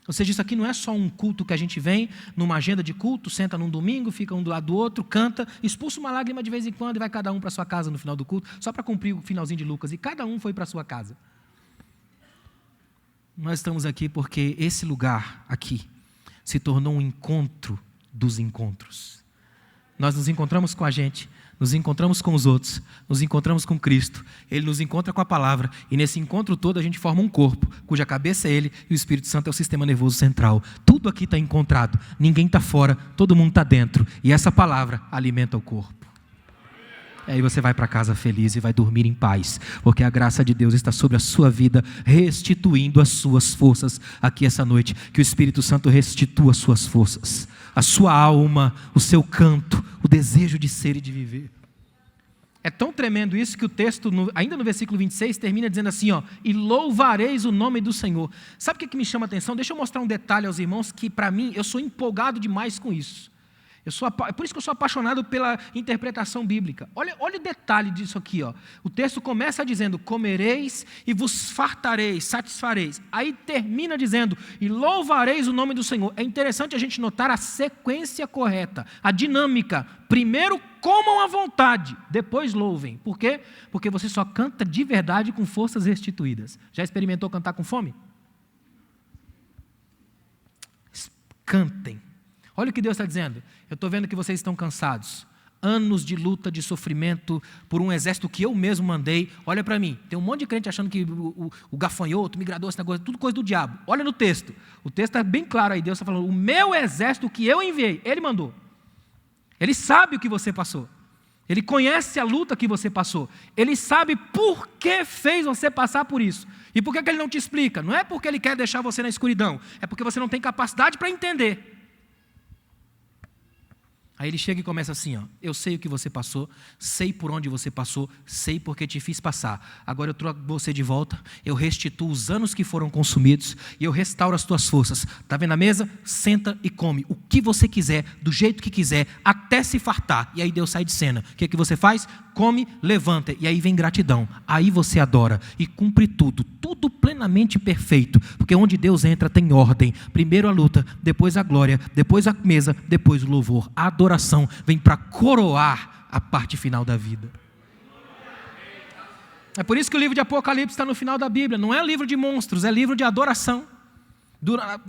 Ou seja, isso aqui não é só um culto que a gente vem numa agenda de culto, senta num domingo, fica um do lado do outro, canta, expulsa uma lágrima de vez em quando e vai cada um para sua casa no final do culto, só para cumprir o finalzinho de Lucas, e cada um foi para sua casa. Nós estamos aqui porque esse lugar aqui se tornou um encontro dos encontros. Nós nos encontramos com a gente, nos encontramos com os outros, nos encontramos com Cristo, Ele nos encontra com a palavra, e nesse encontro todo a gente forma um corpo, cuja cabeça é Ele e o Espírito Santo é o sistema nervoso central. Tudo aqui está encontrado, ninguém está fora, todo mundo está dentro, e essa palavra alimenta o corpo. Aí você vai para casa feliz e vai dormir em paz, porque a graça de Deus está sobre a sua vida, restituindo as suas forças aqui essa noite. Que o Espírito Santo restitua as suas forças, a sua alma, o seu canto, o desejo de ser e de viver. É tão tremendo isso que o texto, ainda no versículo 26, termina dizendo assim, ó, e louvareis o nome do Senhor. Sabe o que me chama a atenção? Deixa eu mostrar um detalhe aos irmãos que para mim, eu sou empolgado demais com isso. É por isso que eu sou apaixonado pela interpretação bíblica. Olha o detalhe disso aqui. Ó. O texto começa dizendo, comereis e vos fartareis, satisfareis. Aí termina dizendo, e louvareis o nome do Senhor. É interessante a gente notar a sequência correta, a dinâmica. Primeiro comam à vontade, depois louvem. Por quê? Porque você só canta de verdade com forças restituídas. Já experimentou cantar com fome? Cantem. Olha o que Deus está dizendo. Eu estou vendo que vocês estão cansados. Anos de luta, de sofrimento, por um exército que eu mesmo mandei. Olha para mim. Tem um monte de crente achando que o gafanhoto, o migrador, esse negócio, tudo coisa do diabo. Olha no texto. O texto está bem claro aí. Deus está falando, o meu exército que eu enviei, Ele mandou. Ele sabe o que você passou. Ele conhece a luta que você passou. Ele sabe por que fez você passar por isso. E por que Ele não te explica? Não é porque Ele quer deixar você na escuridão. É porque você não tem capacidade para entender. Aí Ele chega e começa assim, ó: eu sei o que você passou, sei por onde você passou, sei porque te fiz passar. Agora eu trago você de volta, eu restituo os anos que foram consumidos e eu restauro as tuas forças. Está vendo a mesa? Senta e come o que você quiser, do jeito que quiser, até se fartar. E aí Deus sai de cena. O que você faz? Come, levanta, e aí vem gratidão. Aí você adora e cumpre tudo plenamente perfeito, porque onde Deus entra tem ordem. Primeiro a luta, depois a glória, depois a mesa, depois o louvor. A adoração vem para coroar a parte final da vida. É por isso que o livro de Apocalipse está no final da Bíblia. Não é livro de monstros, é livro de adoração.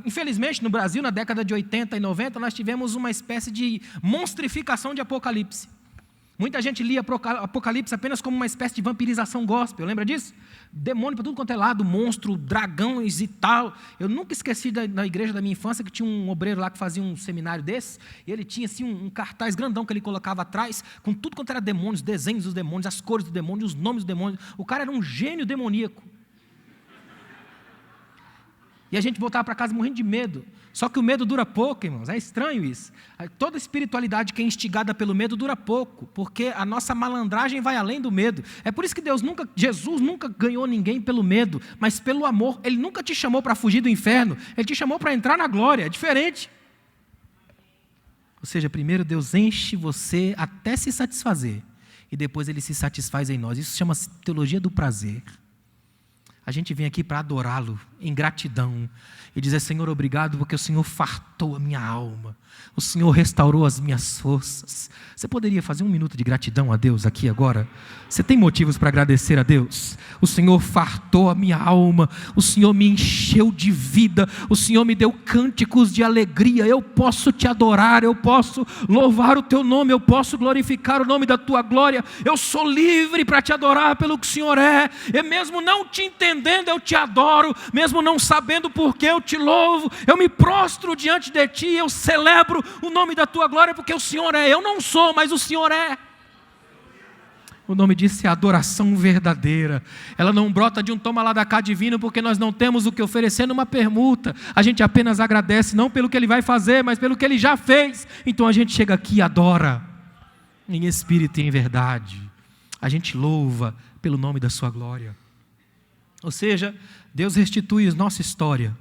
Infelizmente, no Brasil, na década de 80 e 90, nós tivemos uma espécie de monstrificação de Apocalipse. Muita gente lia Apocalipse apenas como uma espécie de vampirização gospel, lembra disso? Demônio para tudo quanto é lado, monstro, dragões e tal. Eu nunca esqueci na igreja da minha infância que tinha um obreiro lá que fazia um seminário desse, e ele tinha assim um cartaz grandão que ele colocava atrás, com tudo quanto era demônios, desenhos dos demônios, as cores dos demônios, os nomes dos demônios. O cara era um gênio demoníaco. E a gente voltava para casa morrendo de medo. Só que o medo dura pouco, irmãos. É estranho isso. Toda espiritualidade que é instigada pelo medo dura pouco, porque a nossa malandragem vai além do medo. É por isso que Jesus nunca ganhou ninguém pelo medo, mas pelo amor. Ele nunca te chamou para fugir do inferno, Ele te chamou para entrar na glória. É diferente. Ou seja, primeiro Deus enche você até se satisfazer, e depois Ele se satisfaz em nós. Isso chama-se teologia do prazer. A gente vem aqui para adorá-lo em gratidão e dizer: Senhor, obrigado porque o Senhor fartou a minha alma, o Senhor restaurou as minhas forças. Você poderia fazer um minuto de gratidão a Deus aqui agora? Você tem motivos para agradecer a Deus? O Senhor fartou a minha alma, o Senhor me encheu de vida, o Senhor me deu cânticos de alegria. Eu posso te adorar, eu posso louvar o teu nome, eu posso glorificar o nome da tua glória. Eu sou livre para te adorar pelo que o Senhor é, e mesmo não te entendendo eu te adoro, mesmo não sabendo por que eu te louvo, eu me prostro diante de ti, eu celebro o nome da tua glória, porque o Senhor é. Eu não sou, mas o Senhor é. O nome disso é adoração verdadeira. Ela não brota de um toma lá da cá divino, porque nós não temos o que oferecer numa permuta. A gente apenas agradece, não pelo que Ele vai fazer, mas pelo que Ele já fez. Então a gente chega aqui e adora, em espírito e em verdade. A gente louva pelo nome da sua glória. Ou seja, Deus restitui a nossa história,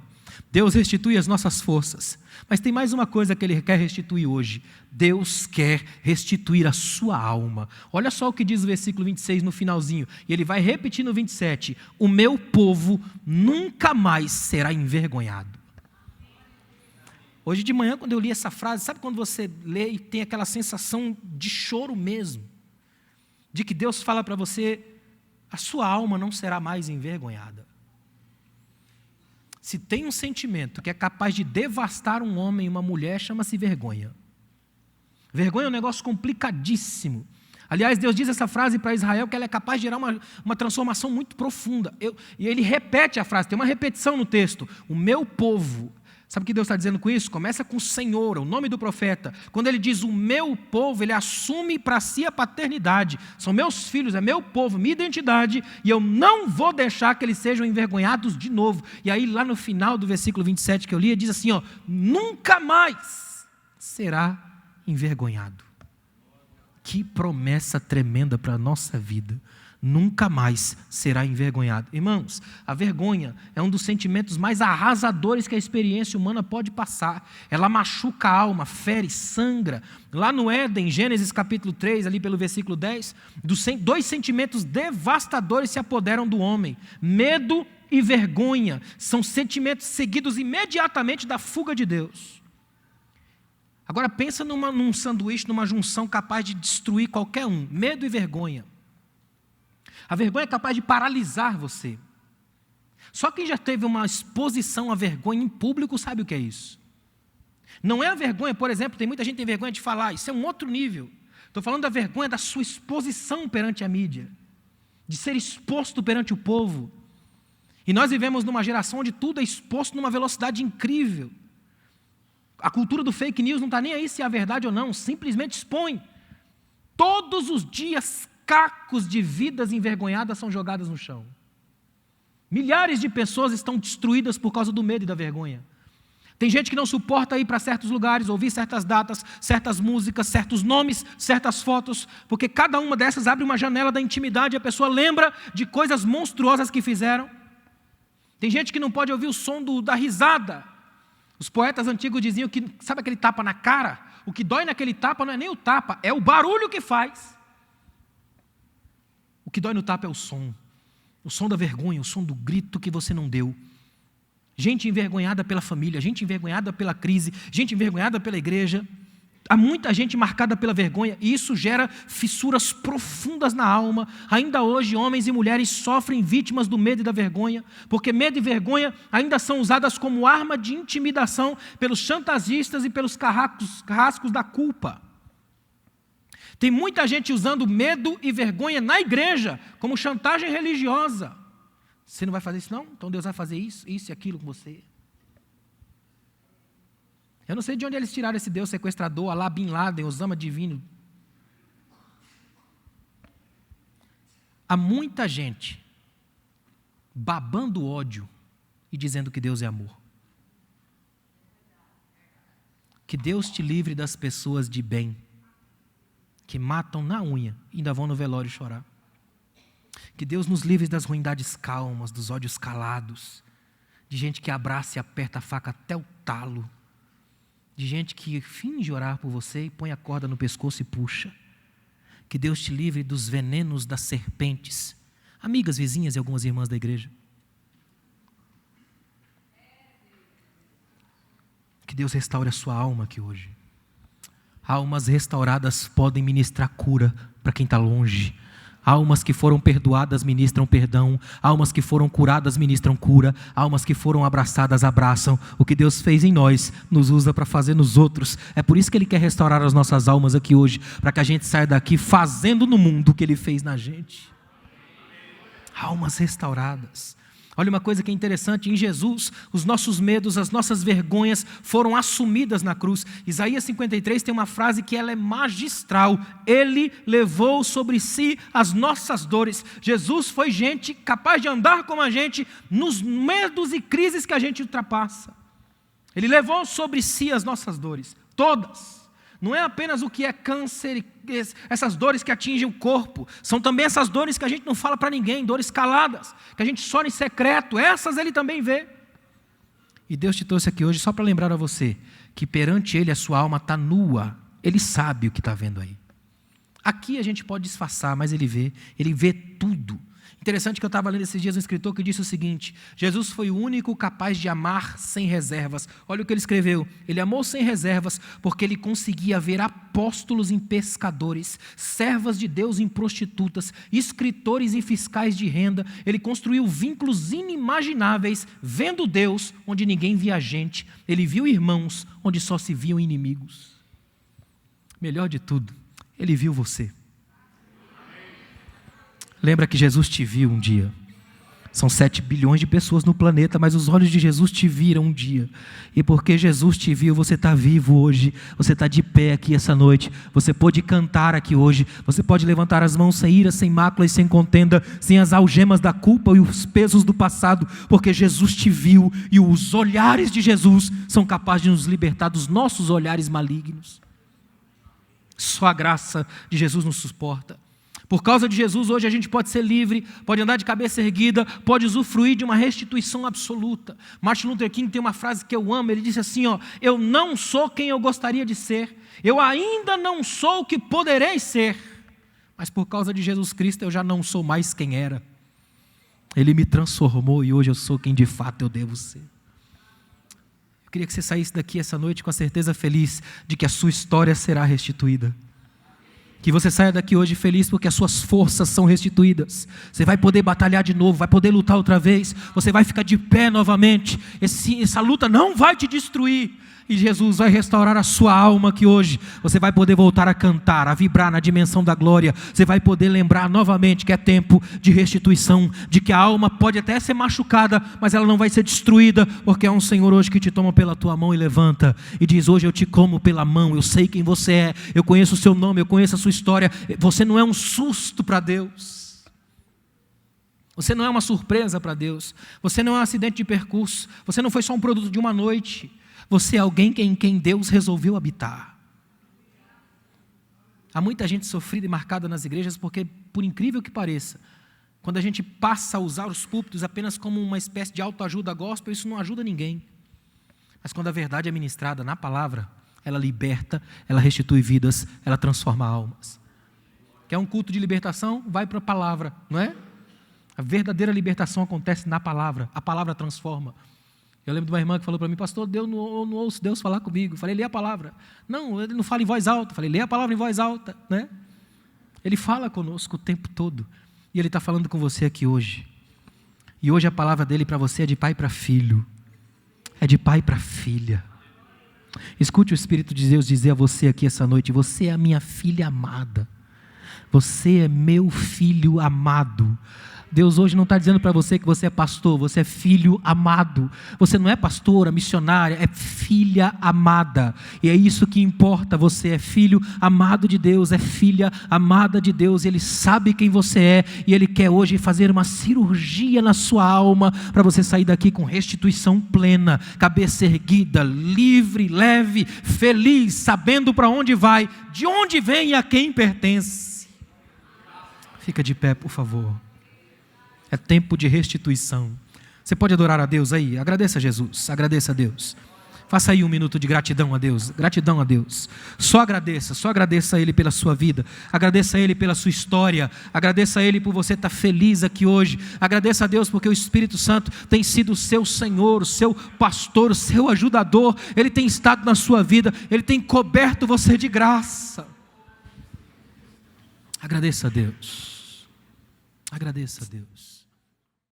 Deus restitui as nossas forças, mas tem mais uma coisa que Ele quer restituir hoje. Deus quer restituir a sua alma. Olha só o que diz o versículo 26 no finalzinho, e Ele vai repetir no 27, o meu povo nunca mais será envergonhado. Hoje de manhã, quando eu li essa frase, sabe quando você lê e tem aquela sensação de choro mesmo, de que Deus fala para você: a sua alma não será mais envergonhada. Se tem um sentimento que é capaz de devastar um homem e uma mulher, chama-se vergonha. Vergonha é um negócio complicadíssimo. Aliás, Deus diz essa frase para Israel, que ela é capaz de gerar uma transformação muito profunda. E Ele repete a frase, tem uma repetição no texto: o meu povo. Sabe o que Deus está dizendo com isso? Começa com o Senhor, o nome do profeta. Quando Ele diz o meu povo, Ele assume para si a paternidade. São meus filhos, é meu povo, minha identidade, e eu não vou deixar que eles sejam envergonhados de novo. E aí lá no final do versículo 27 que eu li, diz assim, nunca mais será envergonhado. Que promessa tremenda para a nossa vida. Nunca mais será envergonhado. Irmãos, a vergonha é um dos sentimentos mais arrasadores que a experiência humana pode passar. Ela machuca a alma, fere, sangra. Lá no Éden, Gênesis capítulo 3, ali pelo versículo 10, dois sentimentos devastadores se apoderam do homem: medo e vergonha. São sentimentos seguidos imediatamente da fuga de Deus. Agora pensa num sanduíche, numa junção capaz de destruir qualquer um: medo e vergonha. A vergonha é capaz de paralisar você. Só quem já teve uma exposição à vergonha em público sabe o que é isso. Não é a vergonha, por exemplo, tem muita gente que tem vergonha de falar, isso é um outro nível. Estou falando da vergonha da sua exposição perante a mídia, de ser exposto perante o povo. E nós vivemos numa geração onde tudo é exposto numa velocidade incrível. A cultura do fake news não está nem aí se é a verdade ou não, simplesmente expõe. Todos os dias, cacos de vidas envergonhadas são jogadas no chão. Milhares de pessoas estão destruídas por causa do medo e da vergonha. Tem gente que não suporta ir para certos lugares, ouvir certas datas, certas músicas, certos nomes, certas fotos, porque cada uma dessas abre uma janela da intimidade e a pessoa lembra de coisas monstruosas que fizeram. Tem gente que não pode ouvir o som da risada. Os poetas antigos diziam que, sabe aquele tapa na cara? O que dói naquele tapa não é nem o tapa, é o barulho que faz. O que dói no tapa é o som da vergonha, o som do grito que você não deu. Gente envergonhada pela família, gente envergonhada pela crise, gente envergonhada pela igreja. Há muita gente marcada pela vergonha e isso gera fissuras profundas na alma. Ainda hoje, homens e mulheres sofrem vítimas do medo e da vergonha, porque medo e vergonha ainda são usadas como arma de intimidação pelos chantagistas e pelos carrascos da culpa. Tem muita gente usando medo e vergonha na igreja como chantagem religiosa. Você não vai fazer isso não? Então Deus vai fazer isso e aquilo com você. Eu não sei de onde eles tiraram esse Deus sequestrador, Alá Bin Laden, Osama divino. Há muita gente babando ódio e dizendo que Deus é amor. Que Deus te livre das pessoas de bem, que matam na unha e ainda vão no velório chorar. Que Deus nos livre das ruindades calmas, dos ódios calados, de gente que abraça e aperta a faca até o talo, de gente que finge orar por você e põe a corda no pescoço e puxa. Que Deus te livre dos venenos das serpentes, amigas, vizinhas e algumas irmãs da igreja. Que Deus restaure a sua alma aqui hoje. Almas restauradas podem ministrar cura para quem está longe. Almas que foram perdoadas ministram perdão. Almas que foram curadas ministram cura. Almas que foram abraçadas abraçam. O que Deus fez em nós, nos usa para fazer nos outros. É por isso que Ele quer restaurar as nossas almas aqui hoje, para que a gente saia daqui fazendo no mundo o que Ele fez na gente. Almas restauradas. Olha uma coisa que é interessante, em Jesus, os nossos medos, as nossas vergonhas foram assumidas na cruz. Isaías 53 tem uma frase que ela é magistral. Ele levou sobre si as nossas dores. Jesus foi gente capaz de andar como a gente nos medos e crises que a gente ultrapassa. Ele levou sobre si as nossas dores, todas. Não é apenas o que é câncer e essas dores que atingem o corpo. São também essas dores que a gente não fala para ninguém, dores caladas, que a gente só em secreto. Essas Ele também vê. E Deus te trouxe aqui hoje só para lembrar a você que perante Ele a sua alma está nua. Ele sabe o que está vendo aí. Aqui a gente pode disfarçar, mas Ele vê tudo. Interessante que eu estava lendo esses dias um escritor que disse o seguinte: Jesus foi o único capaz de amar sem reservas. Olha o que ele escreveu: ele amou sem reservas porque ele conseguia ver apóstolos em pescadores, servas de Deus em prostitutas, escritores e fiscais de renda. Ele construiu vínculos inimagináveis, vendo Deus onde ninguém via gente. Ele viu irmãos onde só se viam inimigos. Melhor de tudo, ele viu você. Lembra que Jesus te viu um dia. São 7 bilhões de pessoas no planeta, mas os olhos de Jesus te viram um dia. E porque Jesus te viu, você está vivo hoje. Você está de pé aqui essa noite. Você pode cantar aqui hoje. Você pode levantar as mãos sem ira, sem mácula e sem contenda, sem as algemas da culpa e os pesos do passado. Porque Jesus te viu e os olhares de Jesus são capazes de nos libertar dos nossos olhares malignos. Só a graça de Jesus nos suporta. Por causa de Jesus, hoje a gente pode ser livre, pode andar de cabeça erguida, pode usufruir de uma restituição absoluta. Martin Luther King tem uma frase que eu amo, ele disse assim, eu não sou quem eu gostaria de ser, eu ainda não sou o que poderei ser, mas por causa de Jesus Cristo eu já não sou mais quem era. Ele me transformou e hoje eu sou quem de fato eu devo ser. Eu queria que você saísse daqui essa noite com a certeza feliz de que a sua história será restituída. Que você saia daqui hoje feliz porque as suas forças são restituídas. Você vai poder batalhar de novo, vai poder lutar outra vez. Você vai ficar de pé novamente. Essa luta não vai te destruir. E Jesus vai restaurar a sua alma, que hoje você vai poder voltar a cantar, a vibrar na dimensão da glória. Você vai poder lembrar novamente que é tempo de restituição, de que a alma pode até ser machucada, mas ela não vai ser destruída, porque é um Senhor hoje que te toma pela tua mão e levanta, e diz: hoje eu te como pela mão, eu sei quem você é, eu conheço o seu nome, eu conheço a sua história. Você não é um susto para Deus, você não é uma surpresa para Deus, você não é um acidente de percurso, você não foi só um produto de uma noite. Você é alguém em quem Deus resolveu habitar. Há muita gente sofrida e marcada nas igrejas porque, por incrível que pareça, quando a gente passa a usar os púlpitos apenas como uma espécie de autoajuda gospel, isso não ajuda ninguém. Mas quando a verdade é ministrada na palavra, ela liberta, ela restitui vidas, ela transforma almas. Quer um culto de libertação? Vai para a palavra, não é? A verdadeira libertação acontece na palavra, a palavra transforma. Eu lembro de uma irmã que falou para mim: pastor, eu não ouço Deus falar comigo. Eu falei: lê a palavra. Não, ele não fala em voz alta. Eu falei: lê a palavra em voz alta, né? Ele fala conosco o tempo todo. E Ele está falando com você aqui hoje. E hoje a palavra dele para você é de pai para filho. É de pai para filha. Escute o Espírito de Deus dizer a você aqui essa noite: você é a minha filha amada. Você é meu filho amado. Deus hoje não está dizendo para você que você é pastor, você é filho amado. Você não é pastora, missionária, é filha amada. E é isso que importa, você é filho amado de Deus, é filha amada de Deus. Ele sabe quem você é e Ele quer hoje fazer uma cirurgia na sua alma para você sair daqui com restituição plena, cabeça erguida, livre, leve, feliz, sabendo para onde vai, de onde vem e a quem pertence. Fica de pé, por favor. É tempo de restituição. Você pode adorar a Deus aí? Agradeça a Jesus, agradeça a Deus. Faça aí um minuto de gratidão a Deus, gratidão a Deus. Só agradeça a Ele pela sua vida, agradeça a Ele pela sua história, agradeça a Ele por você estar feliz aqui hoje, agradeça a Deus porque o Espírito Santo tem sido o seu Senhor, o seu pastor, o seu ajudador, Ele tem estado na sua vida, Ele tem coberto você de graça. Agradeça a Deus, agradeça a Deus.